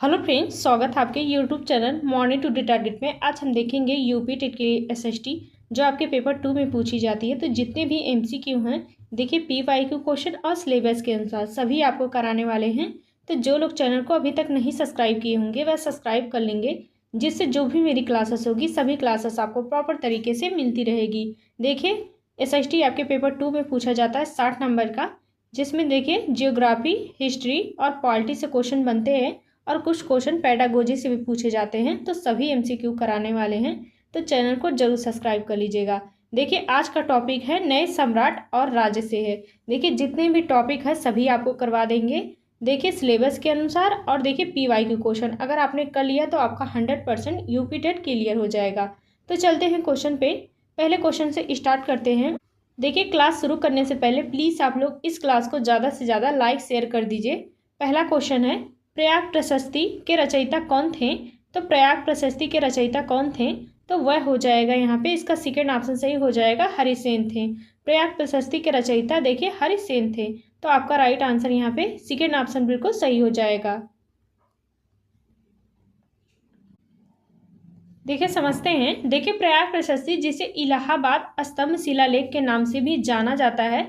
Hello friends, स्वागत है आपके YouTube channel morning to target में। आज हम देखेंगे यूपी टेट के एसएसटी जो आपके पेपर 2 में पूछी जाती है। तो जितने भी एमसीक्यू हैं, देखिए पीवाईक्यू क्वेश्चन और सिलेबस के अनुसार सभी आपको कराने वाले हैं। तो जो लोग चैनल को अभी तक नहीं सब्सक्राइब किए होंगे वह सब्सक्राइब कर लेंगे, जिससे जो भी मेरी क्लासेस होगी सभी क्लासेस आपको प्रॉपर तरीके से मिलती रहेगी। देखिए एसएसटी आपके पेपर 2 में पूछा जाता है 60 नंबर का, जिसमें देखिए जियोग्राफी, हिस्ट्री और पॉलिटी से क्वेश्चन बनते हैं और कुछ क्वेश्चन पेडागोजी से भी पूछे जाते हैं। तो सभी एमसीक्यू कराने वाले हैं, तो चैनल को जरूर सब्सक्राइब कर लीजिएगा। देखिए आज का टॉपिक है नए सम्राट और राज्य से है। देखिए जितने भी टॉपिक है सभी आपको करवा देंगे, देखिए सिलेबस के अनुसार। और देखिए पीवाईक्यू क्वेश्चन अगर आपने कर लिया तो आपका 100% यूपी टेट क्लियर हो जाएगा। तो चलते हैं क्वेश्चन पे। पहले क्वेश्चन से स्टार्ट करते हैं। देखिए क्लास शुरू करने से पहले प्लीज़ आप लोग इस क्लास को ज़्यादा से ज़्यादा लाइक शेयर कर दीजिए। पहला क्वेश्चन है, प्रयाग प्रशस्ति के रचयिता कौन थे? तो प्रयाग प्रशस्ति के रचयिता कौन थे? तो वह हो जाएगा यहाँ पे, इसका सेकेंड ऑप्शन सही हो जाएगा, हरिसेन थे। प्रयाग प्रशस्ति के रचयिता देखिए हरिसेन थे। तो आपका राइट आंसर यहाँ पे सेकेंड ऑप्शन बिल्कुल सही हो जाएगा। देखिए समझते हैं। देखिए प्रयाग प्रशस्ति जिसे इलाहाबाद स्तंभ शिलालेख के नाम से भी जाना जाता है,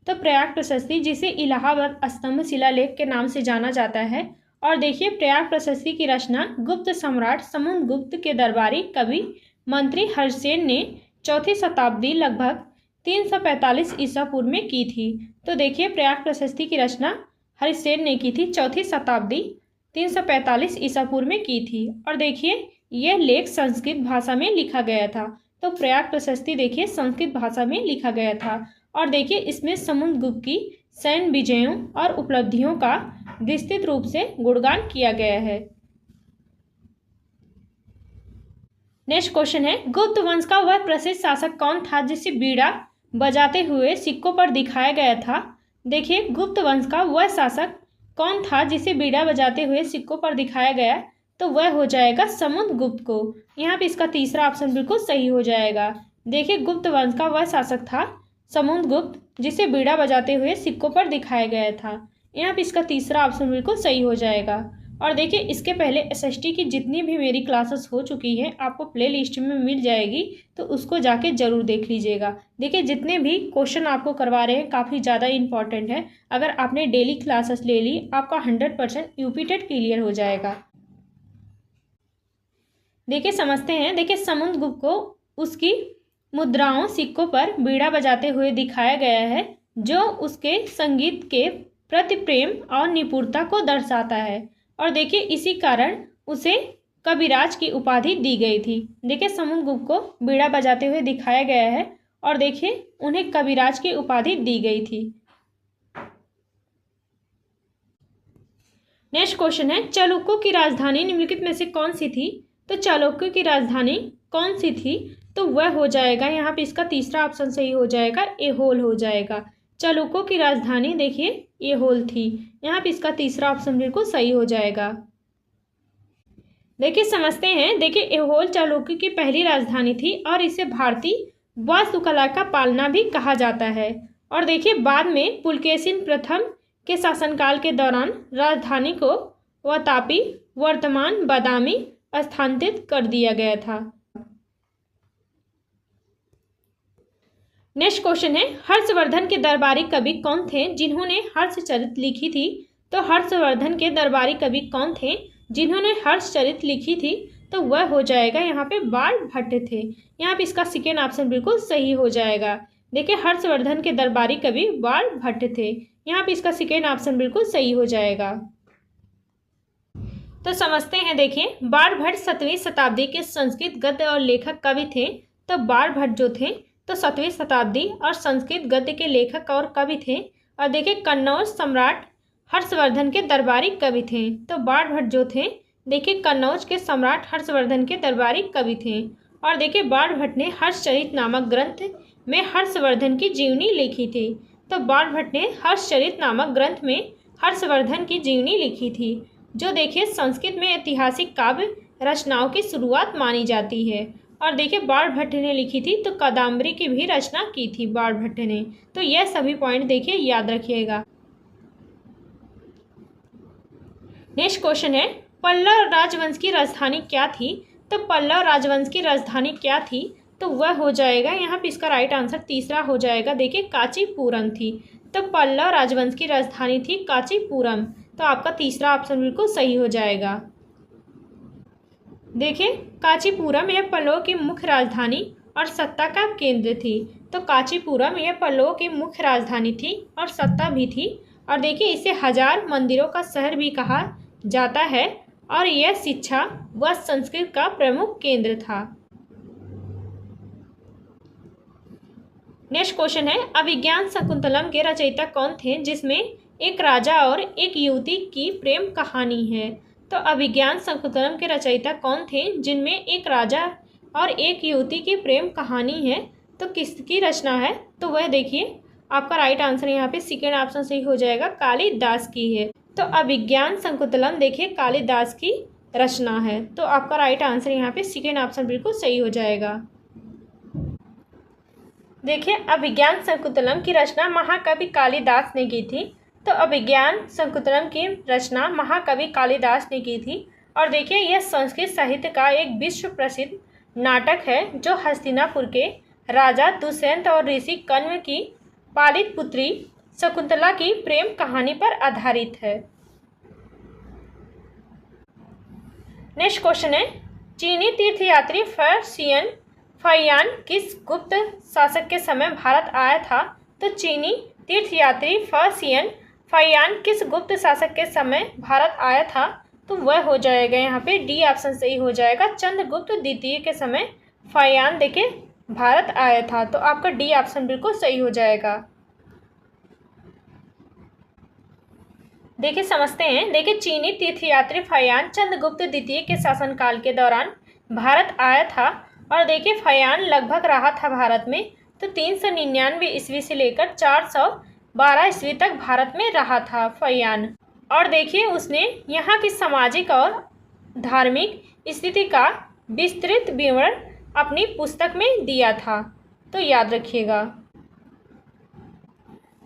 तो प्रयाग प्रशस्ति जिसे इलाहाबाद स्तंभ शिलालेख के नाम से जाना जाता है। और देखिए प्रयाग प्रशस्ति की रचना गुप्त सम्राट समुद्रगुप्त के दरबारी कवि मंत्री हरिसेन ने 4वीं शताब्दी लगभग 345 ईसा पूर्व में की थी। तो देखिए प्रयाग प्रशस्ति की रचना हरिसेन ने की थी 4वीं शताब्दी 345 ईसा पूर्व में की थी। और देखिए यह लेख संस्कृत भाषा में लिखा गया था। तो प्रयाग प्रशस्ति देखिए संस्कृत भाषा में लिखा गया था। और देखिए इसमें समुद्रगुप्त की सैन्य विजयों और उपलब्धियों का विस्तृत रूप से गुणगान किया गया है। नेक्स्ट क्वेश्चन है, गुप्त वंश का वह प्रसिद्ध शासक कौन था जिसे बीड़ा बजाते हुए सिक्कों पर दिखाया गया था? देखिए गुप्त वंश का वह शासक कौन था जिसे बीड़ा बजाते हुए सिक्कों पर दिखाया गया? तो वह हो जाएगा समुद्रगुप्त को। यहाँ पे इसका तीसरा ऑप्शन बिल्कुल सही हो जाएगा। देखिए गुप्त वंश का वह शासक था समुद्रगुप्त जिसे बीड़ा बजाते हुए सिक्कों पर दिखाया गया था। यहाँ पे इसका तीसरा ऑप्शन बिल्कुल सही हो जाएगा। और देखिए इसके पहले एसएसटी की जितनी भी मेरी क्लासेस हो चुकी हैं आपको प्ले लिस्ट में मिल जाएगी, तो उसको जाके ज़रूर देख लीजिएगा। देखिए जितने भी क्वेश्चन आपको करवा रहे हैं काफ़ी ज़्यादा इंपॉर्टेंट है। अगर आपने डेली क्लासेस ले ली आपका 100% यूपी टेट क्लियर हो जाएगा। देखिए समझते हैं। देखिए समुद्रगुप्त को उसकी मुद्राओं सिक्कों पर बीड़ा बजाते हुए दिखाया गया है, जो उसके संगीत के प्रति प्रेम और निपुणता को दर्शाता है। और देखिए इसी कारण उसे कविराज की उपाधि दी गई थी। देखिए समुद्रगुप्त को बीड़ा बजाते हुए दिखाया गया है और देखिए उन्हें कविराज की उपाधि दी गई थी। नेक्स्ट क्वेश्चन है, चालुक्यों की राजधानी निम्नलिखित में से कौन सी थी? तो चालुक्यों की राजधानी कौन सी थी? तो वह हो जाएगा, यहाँ पे इसका तीसरा ऑप्शन सही हो जाएगा, एहोल हो जाएगा। चालुक्यों की राजधानी देखिए एहोल थी। यहाँ पे इसका तीसरा ऑप्शन बिल्कुल सही हो जाएगा। देखिए समझते हैं। देखिए एहोल चालुक्य की पहली राजधानी थी और इसे भारतीय वास्तुकला का पालना भी कहा जाता है। और देखिए बाद में पुलकेशिन प्रथम के शासनकाल के दौरान राजधानी को वातापी वर्तमान बादामी स्थानांतरित कर दिया गया था। नेक्स्ट क्वेश्चन है, हर्षवर्धन के दरबारी कवि कौन थे जिन्होंने हर्षचरित लिखी थी? तो हर्षवर्धन के दरबारी कवि कौन थे जिन्होंने हर्षचरित लिखी थी? तो वह हो जाएगा यहाँ पे बाण भट्ट थे। यहाँ पे इसका सेकेंड ऑप्शन बिल्कुल सही हो जाएगा। देखिए हर्षवर्धन के दरबारी कवि बाण भट्ट थे। यहाँ पे इसका सेकेंड ऑप्शन बिल्कुल सही हो जाएगा। तो समझते हैं। देखिए बाण भट्ट 7वीं शताब्दी के संस्कृत गद्य और लेखक कवि थे। तो बाण भट्ट जो थे तो 7वीं शताब्दी और संस्कृत गद्य के लेखक और कवि थे। और देखिए कन्नौज सम्राट हर्षवर्धन के दरबारी कवि थे। तो बाण भट्ट जो थे देखिए कन्नौज के सम्राट हर्षवर्धन के दरबारी कवि थे। और देखिए बाण भट्ट ने हर्षचरित नामक ग्रंथ में हर्षवर्धन की जीवनी लिखी थी। तो बाण भट्ट ने हर्षचरित नामक ग्रंथ में हर्षवर्धन की जीवनी लिखी थी, जो देखिए संस्कृत में ऐतिहासिक काव्य रचनाओं की शुरुआत मानी जाती है। और देखिए बाण भट्ट ने लिखी थी तो कादम्बरी की भी रचना की थी बाण भट्ट ने। तो यह सभी पॉइंट देखिए याद रखिएगा। नेक्स्ट क्वेश्चन है, पल्लव राजवंश की राजधानी क्या थी? तो पल्लव राजवंश की राजधानी क्या थी? तो वह हो जाएगा, यहाँ पे इसका राइट आंसर तीसरा हो जाएगा। देखिए कांचीपुरम थी। तो पल्लव राजवंश की राजधानी थी कांचीपुरम। तो आपका तीसरा ऑप्शन बिल्कुल सही हो जाएगा। देखिए कांचीपुरम यह पल्लवों की मुख्य राजधानी और सत्ता का केंद्र थी। तो कांचीपुरम यह पल्लवों की मुख्य राजधानी थी और सत्ता भी थी। और देखिए इसे हजार मंदिरों का शहर भी कहा जाता है और यह शिक्षा व संस्कृत का प्रमुख केंद्र था। नेक्स्ट क्वेश्चन है, अभिज्ञान शकुंतलम के रचयिता कौन थे जिसमें एक राजा और एक युवती की प्रेम कहानी है? तो अभिज्ञान शकुंतलम के रचयिता कौन थे जिनमें एक राजा और एक युवती की प्रेम कहानी है? तो किसकी रचना है? तो वह देखिए आपका राइट आंसर यहाँ पे सेकेंड ऑप्शन सही हो जाएगा, कालिदास की है। तो अभिज्ञान शकुंतलम देखिए कालिदास की रचना है। तो आपका राइट आंसर यहाँ पे सेकेंड ऑप्शन बिल्कुल सही हो जाएगा। देखिए अभिज्ञान शकुंतलम की रचना महाकवि कालिदास ने की थी। तो अभिज्ञान शकुंतलम की रचना महाकवि कालिदास ने की थी। और देखिए यह संस्कृत साहित्य का एक विश्व प्रसिद्ध नाटक है जो हस्तिनापुर के राजा दुष्यंत और ऋषि कण्व की पालित पुत्री शकुंतला की प्रेम कहानी पर आधारित है। नेक्स्ट क्वेश्चन है, चीनी तीर्थयात्री फैयान किस गुप्त शासक के समय भारत आया था? तो चीनी तीर्थयात्री फैयान किस गुप्त शासक के समय भारत आया था? तो वह हो जाएगा यहाँ पे डी ऑप्शन सही हो जाएगा, चंद्रगुप्त द्वितीय के समय फैयान देखिए भारत आया था। तो आपका डी ऑप्शन बिल्कुल सही हो जाएगा। देखिए समझते हैं। देखिए चीनी तीर्थयात्री फैयान चंद्रगुप्त द्वितीय के शासनकाल के दौरान भारत आया था। और देखिए फैयान लगभग रहा था भारत में तो 399 ईस्वी से लेकर 412 ईस्वी तक भारत में रहा था फैयान। और देखिए उसने यहाँ की सामाजिक और धार्मिक स्थिति का विस्तृत विवरण अपनी पुस्तक में दिया था, तो याद रखिएगा।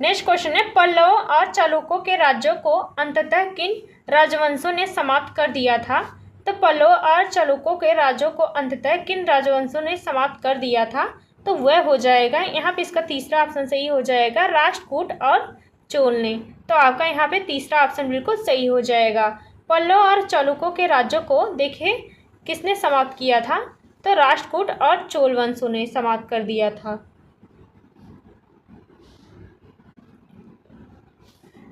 नेक्स्ट क्वेश्चन है, पल्लवों और चालुक्यों के राज्यों को अंततः किन राजवंशों ने समाप्त कर दिया था? तो पल्लवों और चालुक्यों के राज्यों को अंततः किन राजवंशों ने समाप्त कर दिया था? तो वह हो जाएगा, यहाँ पे इसका तीसरा ऑप्शन सही हो जाएगा, राष्ट्रकूट और चोल ने। तो आपका यहाँ पे तीसरा ऑप्शन बिल्कुल सही हो जाएगा। पल्लव और चालुक्यों के राज्यों को देखिए किसने समाप्त किया था? तो राष्ट्रकूट और चोल वंशों ने समाप्त कर दिया था।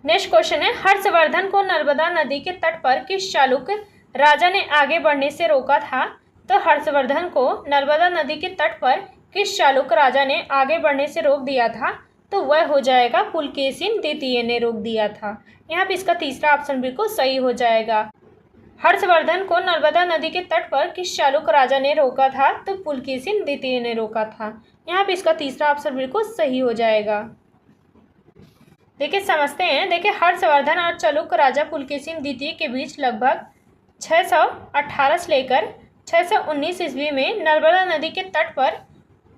नेक्स्ट क्वेश्चन है, हर्षवर्धन को नर्मदा नदी के तट पर किस चालुक्य राजा ने आगे बढ़ने से रोका था? तो हर्षवर्धन को नर्मदा नदी के तट पर किस चालुक्य राजा ने आगे बढ़ने से रोक दिया था? तो वह हो जाएगा पुलकेशिन द्वितीय ने रोक दिया था। यहाँ पे इसका तीसरा ऑप्शन बिल्कुल सही हो जाएगा। हर्षवर्धन को नर्मदा नदी के तट पर किस चालुक्य राजा ने रोका था? तो पुलकेशिन द्वितीय ने रोका था। यहाँ पे इसका तीसरा ऑप्शन बिल्कुल सही हो जाएगा। देखिए समझते हैं। देखिए हर्षवर्धन और चालुक्य राजा पुलकेशिन द्वितीय के बीच लगभग 618 से लेकर 619 ईस्वी में नर्मदा नदी के तट पर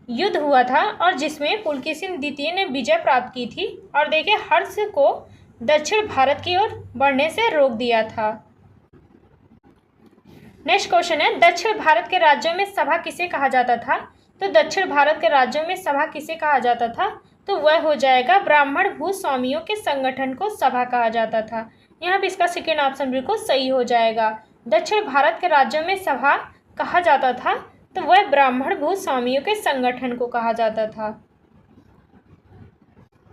युद्ध हुआ था और जिसमें पुलकेशिन द्वितीय ने विजय प्राप्त की थी। और देखिए हर्ष को दक्षिण भारत की ओर बढ़ने से रोक दिया था। नेक्स्ट क्वेश्चन है, दक्षिण भारत के राज्यों में सभा किसे कहा जाता था? तो दक्षिण भारत के राज्यों में सभा किसे कहा जाता था? तो वह हो जाएगा ब्राह्मण भूस्वामियों के संगठन को सभा कहा जाता था। यहाँ पे इसका सेकेंड ऑप्शन बिल्कुल सही हो जाएगा। दक्षिण भारत के राज्यों में सभा कहा जाता था तो वह ब्राह्मण भूस्वामियों के संगठन को कहा जाता था।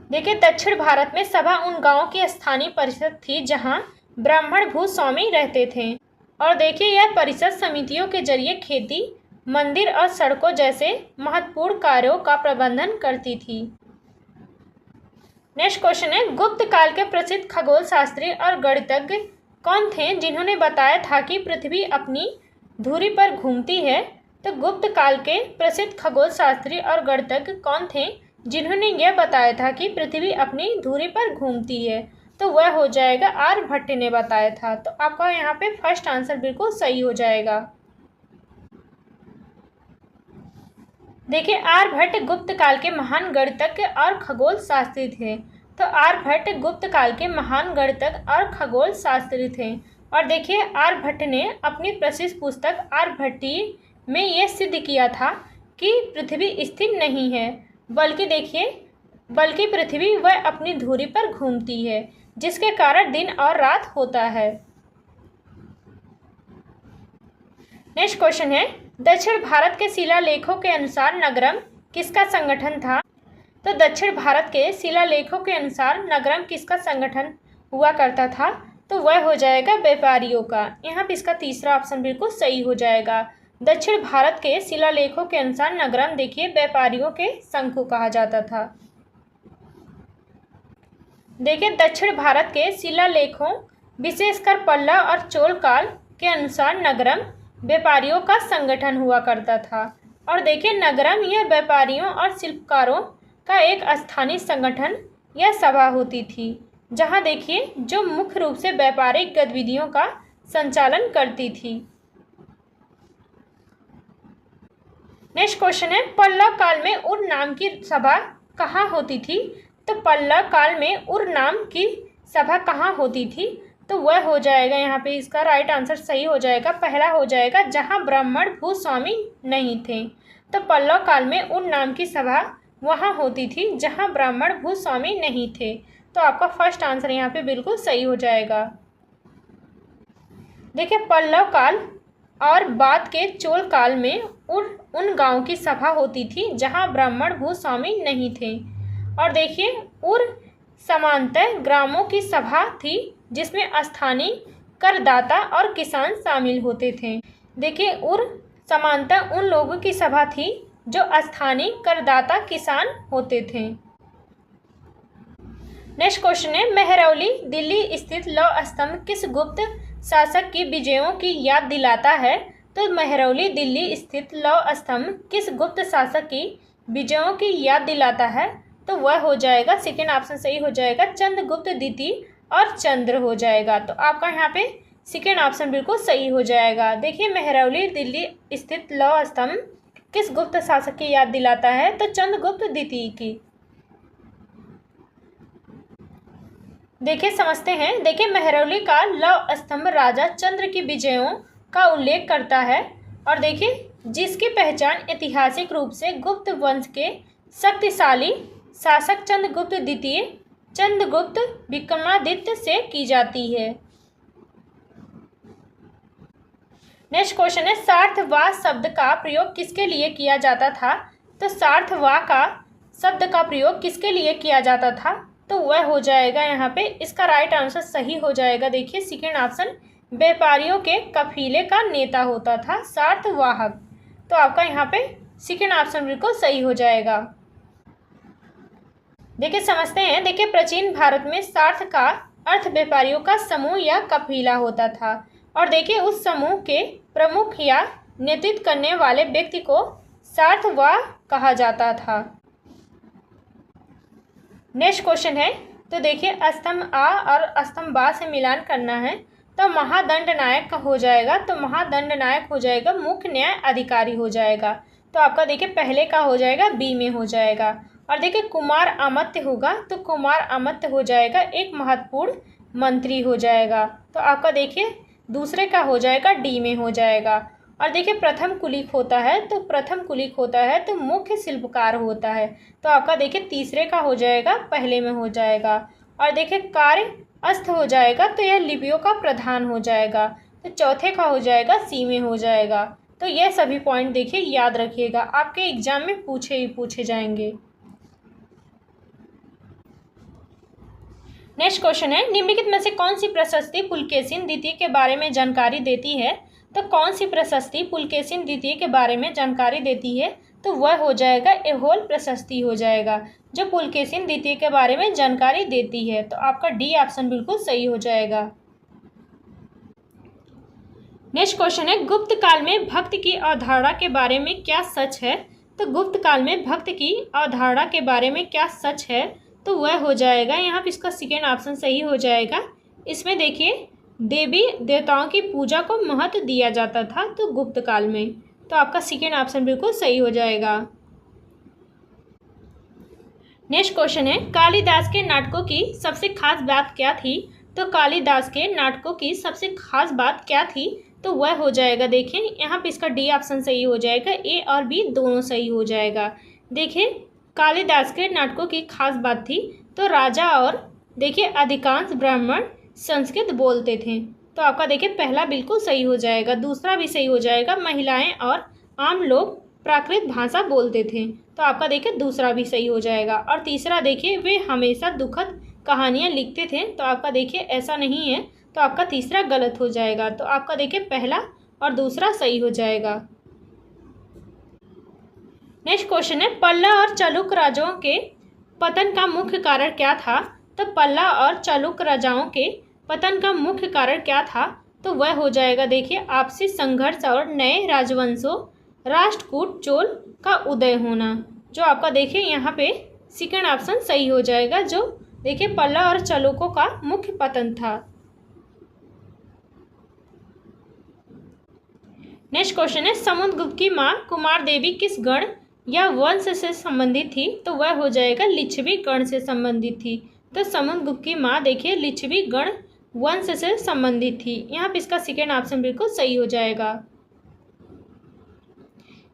देखिए दक्षिण भारत में सभा उन गांवों की स्थानीय परिषद थी जहां ब्राह्मण भूस्वामी रहते थे। और देखिए यह परिषद समितियों के जरिए खेती, मंदिर और सड़कों जैसे महत्वपूर्ण कार्यों का प्रबंधन करती थी। नेक्स्ट क्वेश्चन है, गुप्त काल के प्रसिद्ध खगोल शास्त्री और गणितज्ञ कौन थे जिन्होंने बताया था कि पृथ्वी अपनी धुरी पर घूमती है? तो गुप्त काल के प्रसिद्ध खगोल शास्त्री और गणितज्ञ कौन थे जिन्होंने यह बताया था कि पृथ्वी अपनी धुरी पर घूमती है? तो वह हो जाएगा आर्यभट्ट ने बताया था। तो आपका यहाँ पे फर्स्ट आंसर बिल्कुल सही हो जाएगा। देखिए आर्यभट्ट गुप्त काल के महान गणितज्ञ और खगोल शास्त्री थे। तो आर्यभट्ट गुप्त काल के महान गणितज्ञ और खगोल शास्त्री थे। और देखिए आर्यभट्ट ने अपनी प्रसिद्ध पुस्तक आर्यभट्टीय में यह सिद्ध किया था कि पृथ्वी स्थिर नहीं है, बल्कि पृथ्वी वह अपनी धुरी पर घूमती है, जिसके कारण दिन और रात होता है। नेक्स्ट क्वेश्चन है, दक्षिण भारत के शिलालेखों के अनुसार नगरम किसका संगठन था? तो दक्षिण भारत के शिलालेखों के अनुसार नगरम किसका संगठन हुआ करता था? तो वह हो जाएगा व्यापारियों का। यहाँ पे इसका तीसरा ऑप्शन बिल्कुल सही हो जाएगा। दक्षिण भारत के शिलालेखों के अनुसार नगरम देखिए व्यापारियों के संघ को कहा जाता था। देखिए दक्षिण भारत के शिलालेखों विशेषकर पल्लव और चोल काल के अनुसार नगरम व्यापारियों का संगठन हुआ करता था। और देखिए नगरम यह व्यापारियों और शिल्पकारों का एक स्थानीय संगठन या सभा होती थी, जहां देखिए जो मुख्य रूप से व्यापारिक गतिविधियों का संचालन करती थी। नेक्स्ट क्वेश्चन है, पल्लव काल में उर नाम की सभा कहाँ होती थी? तो पल्लव काल में उर नाम की सभा कहाँ होती थी? तो वह हो जाएगा, यहाँ पे इसका राइट आंसर सही हो जाएगा, पहला हो जाएगा जहाँ ब्राह्मण भूस्वामी नहीं थे। तो पल्लव काल में उर नाम की सभा वहाँ होती थी जहाँ ब्राह्मण भूस्वामी नहीं थे। तो आपका फर्स्ट आंसर यहाँ पे बिल्कुल सही हो जाएगा। देखिए पल्लव काल और बाद के चोल काल में उन गांव की सभा होती थी जहां ब्राह्मण भूस्वामी नहीं थे। और देखिए उर समांतर ग्रामों की सभा थी जिसमें स्थानीय करदाता और किसान शामिल होते थे। देखिए उर समांतर उन लोगों की सभा थी जो स्थानीय करदाता किसान होते थे। नेक्स्ट क्वेश्चन है, मेहरौली दिल्ली स्थित लौह स्तंभ किस गुप्त शासक की विजयों की याद दिलाता है? तो मेहरौली दिल्ली स्थित लौह स्तंभ किस गुप्त शासक की विजयों की याद दिलाता है? तो वह हो जाएगा, सेकेंड ऑप्शन सही हो जाएगा, चंद्रगुप्त द्वितीय और चंद्र हो जाएगा। तो आपका यहाँ पे सेकेंड ऑप्शन बिल्कुल सही हो जाएगा। देखिए मेहरौली दिल्ली स्थित लौह स्तंभ किस गुप्त शासक की याद दिलाता है? तो चंद्रगुप्त द्वितीय की। देखिए समझते हैं। देखिए मेहरौली का लौह स्तंभ राजा चंद्र की विजयों का उल्लेख करता है और देखिए जिसकी पहचान ऐतिहासिक रूप से गुप्त वंश के शक्तिशाली शासक चंद्रगुप्त विक्रमादित्य से की जाती है। नेक्स्ट क्वेश्चन है, सार्थवाह शब्द का प्रयोग किसके लिए किया जाता था? तो सार्थवाह का शब्द का प्रयोग किसके लिए किया जाता था? तो वह हो जाएगा, यहाँ पे इसका राइट आंसर सही हो जाएगा। देखिए सेकेंड ऑप्शन, व्यापारियों के कफीले का नेता होता था सार्थवाहक। तो आपका यहाँ पे सेकेंड ऑप्शन बिल्कुल सही हो जाएगा। देखिए समझते हैं। देखिए प्राचीन भारत में सार्थ का अर्थ व्यापारियों का समूह या कफीला होता था और देखिए उस समूह के प्रमुख या नेतृत्व करने वाले व्यक्ति को सार्थवाह कहा जाता था। नेक्स्ट क्वेश्चन है, तो देखिए स्तंभ आ और स्तंभ बा से मिलान करना है तो महादंड नायक का हो जाएगा। तो महादंड नायक हो जाएगा मुख्य न्याय अधिकारी हो जाएगा। तो आपका देखिए पहले का हो जाएगा बी में हो जाएगा। और देखिए कुमार अमात्य होगा तो कुमार अमात्य हो जाएगा एक महत्वपूर्ण मंत्री हो जाएगा। तो आपका देखिए दूसरे का हो जाएगा डी में हो जाएगा। और देखिए प्रथम कुलिक होता है तो प्रथम कुलिक होता है तो मुख्य शिल्पकार होता है। तो आपका देखिए तीसरे का हो जाएगा पहले में हो जाएगा। और देखिए कार्य अस्त हो जाएगा तो यह लिपियों का प्रधान हो जाएगा। तो चौथे का हो जाएगा सी में हो जाएगा। तो यह सभी पॉइंट देखिए याद रखिएगा, आपके एग्जाम में पूछे जाएंगे। नेक्स्ट क्वेश्चन है, निम्नलिखित में से कौन सी प्रशस्ति पुलकेशिन द्वितीय के बारे में जानकारी देती है? तो कौन सी प्रशस्ति पुलकेशिन द्वितीय के बारे में जानकारी देती है? तो वह हो जाएगा एहोल प्रशस्ति हो जाएगा जो पुलकेशिन द्वितीय के बारे में जानकारी देती है। तो आपका डी ऑप्शन बिल्कुल सही हो जाएगा। नेक्स्ट क्वेश्चन है, गुप्त काल में भक्त की अवधारणा के बारे में क्या सच है? तो गुप्त काल में भक्त की अवधारणा के बारे में क्या सच है? तो वह हो जाएगा, यहाँ पे इसका सेकेंड ऑप्शन सही हो जाएगा। इसमें देखिए देवी देवताओं की पूजा को महत्व दिया जाता था तो गुप्त काल में। तो आपका सेकेंड ऑप्शन बिल्कुल सही हो जाएगा। नेक्स्ट क्वेश्चन है, कालिदास के नाटकों की सबसे खास बात क्या थी? तो कालिदास के नाटकों की सबसे खास बात क्या थी? तो वह हो जाएगा, देखिए यहाँ पे इसका डी ऑप्शन सही हो जाएगा, ए और बी दोनों सही हो जाएगा। देखिए कालिदास के नाटकों की खास बात थी तो राजा और देखिए अधिकांश ब्राह्मण संस्कृत बोलते थे। तो आपका देखिए पहला बिल्कुल सही हो जाएगा, दूसरा भी सही हो जाएगा, महिलाएं और आम लोग प्राकृत भाषा बोलते थे। तो आपका देखिए दूसरा भी सही हो जाएगा। और तीसरा देखिए वे हमेशा दुखद कहानियाँ लिखते थे। तो आपका देखिए ऐसा नहीं है, तो आपका तीसरा गलत हो जाएगा। तो आपका देखिए पहला और दूसरा सही हो जाएगा। नेक्स्ट क्वेश्चन है, पल्ला और चालुक्य राजाओं के पतन का मुख्य कारण क्या था? तो पल्ला और चालुक्य राजाओं के पतन का मुख्य कारण क्या था? तो वह हो जाएगा देखिए आपसी संघर्ष और नए राजवंशों राष्ट्रकूट चोल का उदय होना। जो आपका देखिए यहाँ पे सेकंड ऑप्शन सही हो जाएगा, जो देखिए पल्ला और चालुक्यों का मुख्य पतन था। नेक्स्ट क्वेश्चन है, समुद्रगुप्त की माँ कुमार देवी किस गण या वंश से संबंधित थी? तो वह हो जाएगा लिच्छवी गण से संबंधित थी। तो समुद्रगुप्त की माँ देखिए लिच्छवी गण वंश से संबंधित थी। यहाँ पे इसका सेकेंड ऑप्शन बिल्कुल सही हो जाएगा।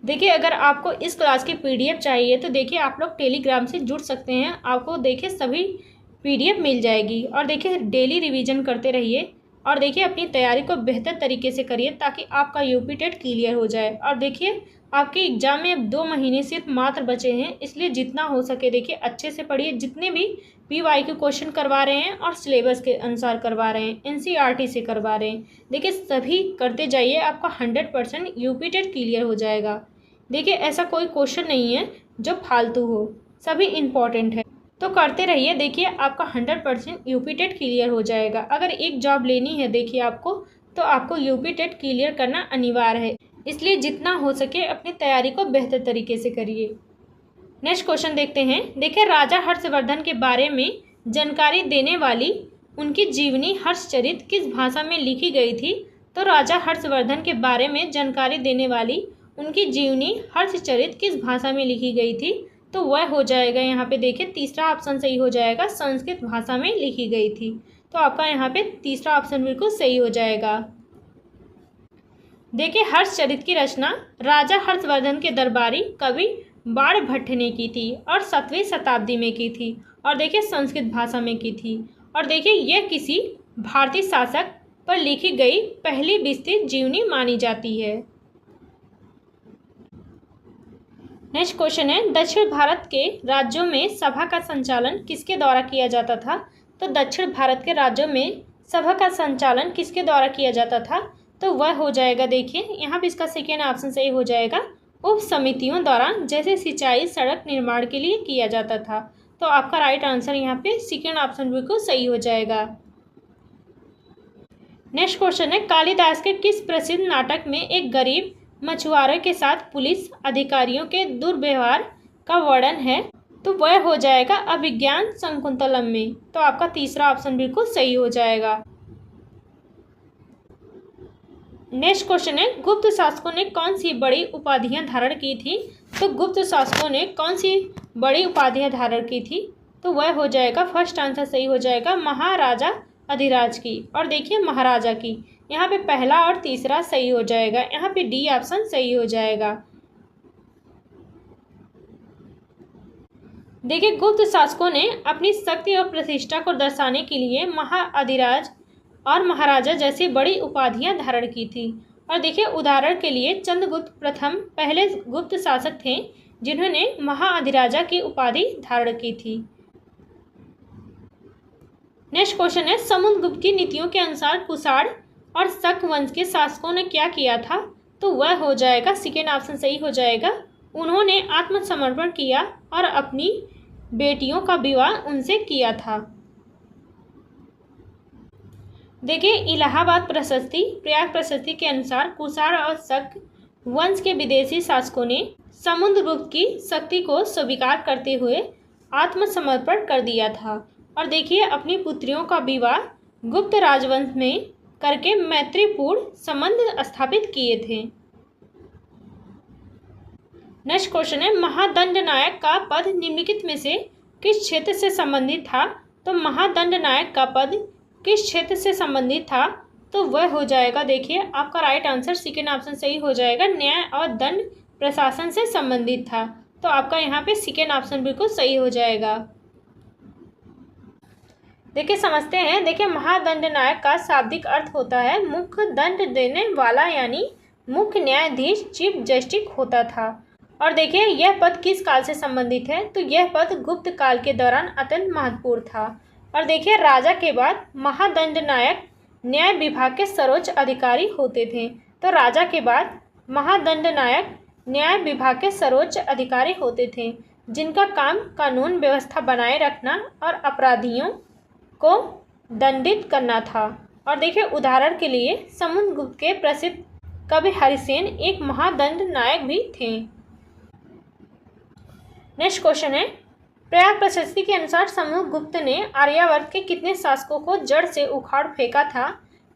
देखिए अगर आपको इस क्लास की पीडीएफ चाहिए तो देखिए आप लोग टेलीग्राम से जुड़ सकते हैं, आपको देखिए सभी पीडीएफ मिल जाएगी। और देखिए डेली रिवीजन करते रहिए और देखिए अपनी तैयारी को बेहतर तरीके से करिए ताकि आपका यूपी टेट क्लियर हो जाए। और देखिए आपके एग्जाम में अब 2 महीने सिर्फ मात्र बचे हैं, इसलिए जितना हो सके देखिए अच्छे से पढ़िए। जितने भी PYQ क्वेश्चन करवा रहे हैं और सिलेबस के अनुसार करवा रहे हैं, NCERT से करवा रहे हैं, देखिए सभी करते जाइए, आपका 100% यूपी टेट क्लियर हो जाएगा। देखिए ऐसा कोई क्वेश्चन नहीं है जो फालतू हो, सभी इम्पॉर्टेंट है, तो करते रहिए। देखिए आपका 100% यूपी टेट क्लियर हो जाएगा। अगर एक जॉब लेनी है देखिए आपको, तो आपको यूपी टेट क्लियर करना अनिवार्य है, इसलिए जितना हो सके अपनी तैयारी को बेहतर तरीके से करिए। नेक्स्ट क्वेश्चन देखते हैं। देखिए राजा हर्षवर्धन के बारे में जानकारी देने वाली उनकी जीवनी हर्षचरित किस भाषा में लिखी गई थी? तो राजा हर्षवर्धन के बारे में जानकारी देने वाली उनकी जीवनी हर्षचरित किस भाषा में लिखी गई थी? तो वह हो जाएगा यहाँ पे देखिए तीसरा ऑप्शन सही हो जाएगा, संस्कृत भाषा में लिखी गई थी। तो आपका यहाँ पे तीसरा ऑप्शन बिल्कुल सही हो जाएगा। देखिए हर्षचरित की रचना राजा हर्षवर्धन के दरबारी कवि बाणभट्ट ने की थी और 7वीं शताब्दी में की थी, और देखिए संस्कृत भाषा में की थी। और देखिए यह किसी भारतीय शासक पर लिखी गई पहली विस्तृत जीवनी मानी जाती है। नेक्स्ट क्वेश्चन है, दक्षिण भारत के राज्यों में सभा का संचालन किसके द्वारा किया जाता था? तो दक्षिण भारत के राज्यों में सभा का संचालन किसके द्वारा किया जाता था? तो वह हो जाएगा देखिए यहाँ पे इसका सेकेंड ऑप्शन सही हो जाएगा, उप समितियों द्वारा, जैसे सिंचाई सड़क निर्माण के लिए किया जाता था। तो आपका राइट आंसर यहाँ पे सेकेंड ऑप्शन बिल्कुल सही हो जाएगा। नेक्स्ट क्वेश्चन है, कालिदास के किस प्रसिद्ध नाटक में एक गरीब मछुआरे के साथ पुलिस अधिकारियों के दुर्व्यवहार का वर्णन है? तो वह हो जाएगा अभिज्ञान शकुंतलम में। तो आपका तीसरा ऑप्शन बिल्कुल सही हो जाएगा। नेक्स्ट क्वेश्चन है, गुप्त शासकों ने कौन सी बड़ी उपाधियां धारण की थी? तो गुप्त शासकों ने कौन सी बड़ी उपाधियां धारण की थी? तो वह हो जाएगा फर्स्ट आंसर सही हो जाएगा महाराजा अधिराज की, और देखिए महाराजा की। यहाँ पे पहला और तीसरा सही हो जाएगा, यहाँ पे डी ऑप्शन सही हो जाएगा। देखिए गुप्त शासकों ने अपनी शक्ति और प्रतिष्ठा को दर्शाने के लिए महाअधिराज और महाराजा जैसी बड़ी उपाधियां धारण की थी। और देखिए उदाहरण के लिए चंद्रगुप्त प्रथम पहले गुप्त शासक थे जिन्होंने महाअधिराजा की उपाधि धारण की थी। नेक्स्ट क्वेश्चन है, समुद्रगुप्त की नीतियों के अनुसार कुषाण और शक वंश के शासकों ने क्या किया था? तो वह हो जाएगा सेकेंड ऑप्शन सही हो जाएगा, उन्होंने आत्मसमर्पण किया और अपनी बेटियों का विवाह उनसे किया था। देखिए इलाहाबाद प्रशस्ति प्रयाग प्रशस्ति के अनुसार कुषाण और शक वंश के विदेशी शासकों ने समुद्रगुप्त की शक्ति को स्वीकार करते हुए आत्मसमर्पण कर दिया था, और देखिए अपनी पुत्रियों का विवाह गुप्त राजवंश में करके मैत्रीपूर्ण संबंध स्थापित किए थे। नेक्स्ट क्वेश्चन है, महादंडनायक का पद निम्नलिखित में से किस क्षेत्र से संबंधित था? तो महादंडनायक का पद किस क्षेत्र से संबंधित था? तो वह हो जाएगा, देखिए आपका राइट आंसर सेकेंड ऑप्शन सही हो जाएगा, न्याय और दंड प्रशासन से संबंधित था। तो आपका यहाँ पे सेकेंड ऑप्शन बिल्कुल सही हो जाएगा। देखिए समझते हैं। देखिए महादंड नायक का शाब्दिक अर्थ होता है मुख्य दंड देने वाला, यानी मुख्य न्यायाधीश चीफ जस्टिस होता था। और देखिए यह पद किस काल से संबंधित है? तो यह पद गुप्त काल के दौरान अत्यंत महत्वपूर्ण था। और देखिए राजा के बाद महादंड नायक न्याय विभाग के सर्वोच्च अधिकारी होते थे। तो राजा के बाद महादंड नायक न्याय विभाग के सर्वोच्च अधिकारी होते थे, जिनका काम कानून व्यवस्था बनाए रखना और अपराधियों को दंडित करना था। और देखिए उदाहरण के लिए समुद्रगुप्त के प्रसिद्ध कवि हरिसेन एक महादंड नायक भी थे। नेक्स्ट क्वेश्चन है, प्रयाग प्रशस्ति के अनुसार समुद्रगुप्त ने आर्यावर्त के कितने शासकों को जड़ से उखाड़ फेंका था?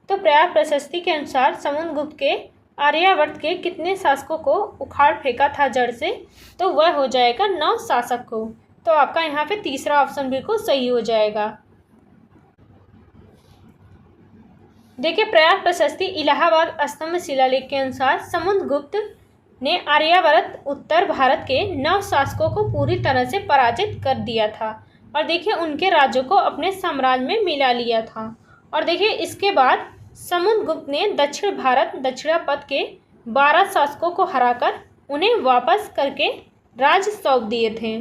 तो प्रयाग प्रशस्ति के अनुसार समुद्रगुप्त के आर्यावर्त के कितने शासकों को उखाड़ फेंका था जड़ से? तो वह हो जाएगा 9 शासक को। तो आपका यहाँ पे तीसरा ऑप्शन बिल्कुल सही हो जाएगा। देखिए प्रयाग प्रशस्ति इलाहाबाद स्तंभ शिलालेख के अनुसार समुद्रगुप्त ने आर्यावर्त उत्तर भारत के 9 शासकों को पूरी तरह से पराजित कर दिया था। और देखिए उनके राज्यों को अपने साम्राज्य में मिला लिया था। और देखिए इसके बाद समुद्रगुप्त ने दक्षिण भारत दक्षिणापथ के 12 शासकों को हराकर उन्हें वापस करके राज्य सौंप दिए थे।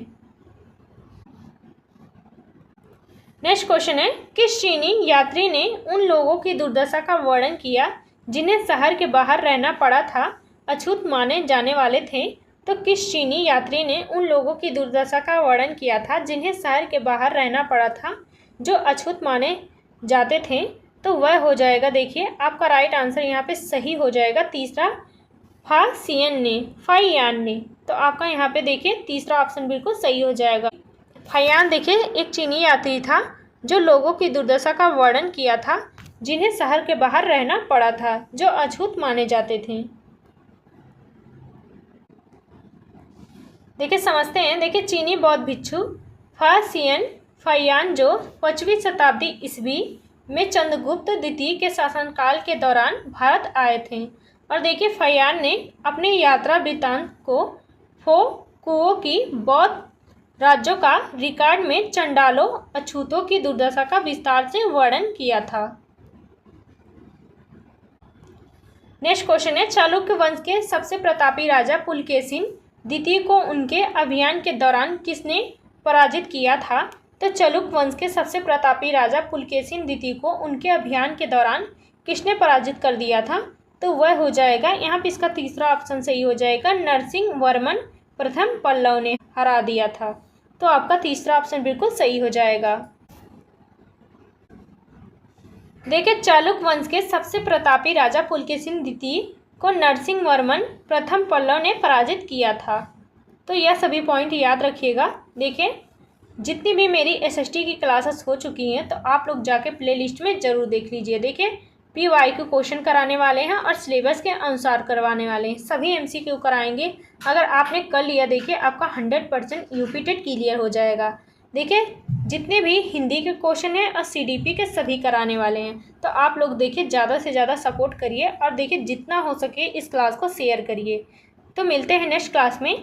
नेक्स्ट क्वेश्चन है, किस चीनी यात्री ने उन लोगों की दुर्दशा का वर्णन किया जिन्हें शहर के बाहर रहना पड़ा था, अछूत माने जाने वाले थे? तो किस चीनी यात्री ने उन लोगों की दुर्दशा का वर्णन किया था जिन्हें शहर के बाहर रहना पड़ा था, जो अछूत माने जाते थे? तो वह हो जाएगा, देखिए आपका राइट आंसर यहाँ पे सही हो जाएगा तीसरा, फाइयान ने। तो आपका यहाँ पे देखिए तीसरा ऑप्शन बिल्कुल सही हो जाएगा। फाइयान देखिए एक चीनी यात्री था जो लोगों की दुर्दशा का वर्णन किया था जिन्हें शहर के बाहर रहना पड़ा था, जो अछूत माने जाते थे। देखिए समझते हैं। देखिए चीनी बौद्ध भिक्षु फाइयान जो 5वीं शताब्दी ईस्वी में चंद्रगुप्त द्वितीय के शासनकाल के दौरान भारत आए थे। और देखिए फाइयान ने अपने यात्रा वृत्तांत को कुओं की बौद्ध राज्यों का रिकॉर्ड में चंडालों अछूतों की दुर्दशा का विस्तार से वर्णन किया था। नेक्स्ट क्वेश्चन है, चालुक्य वंश के सबसे प्रतापी राजा पुलकेशिन द्वितीय को उनके अभियान के दौरान किसने पराजित किया था? तो चालुक्य वंश के सबसे प्रतापी राजा पुलकेशिन द्वितीय को उनके अभियान के दौरान किसने पराजित कर दिया था? तो वह हो जाएगा, यहाँ पे इसका तीसरा ऑप्शन सही हो जाएगा, नरसिंह वर्मन प्रथम पल्लव ने हरा दिया था। तो आपका तीसरा ऑप्शन बिल्कुल सही हो जाएगा। देखिए चालुक्य वंश के सबसे प्रतापी राजा पुलकेशिन द्वितीय को नरसिंह वर्मन प्रथम पल्लव ने पराजित किया था। तो यह सभी पॉइंट याद रखिएगा। देखिए जितनी भी मेरी एसएसटी की क्लासेस हो चुकी हैं तो आप लोग जाके प्लेलिस्ट में ज़रूर देख लीजिए। देखिए PYQ क्वेश्चन कराने वाले हैं और सिलेबस के अनुसार करवाने वाले हैं, सभी MCQ कराएंगे। अगर आपने कर लिया देखिए आपका 100% यूपी टेट क्लियर हो जाएगा। देखिए जितने भी हिंदी के क्वेश्चन हैं और CDP के सभी कराने वाले हैं। तो आप लोग देखिए ज़्यादा से ज़्यादा सपोर्ट करिए और देखिए जितना हो सके इस क्लास को शेयर करिए। तो मिलते हैं नेक्स्ट क्लास में।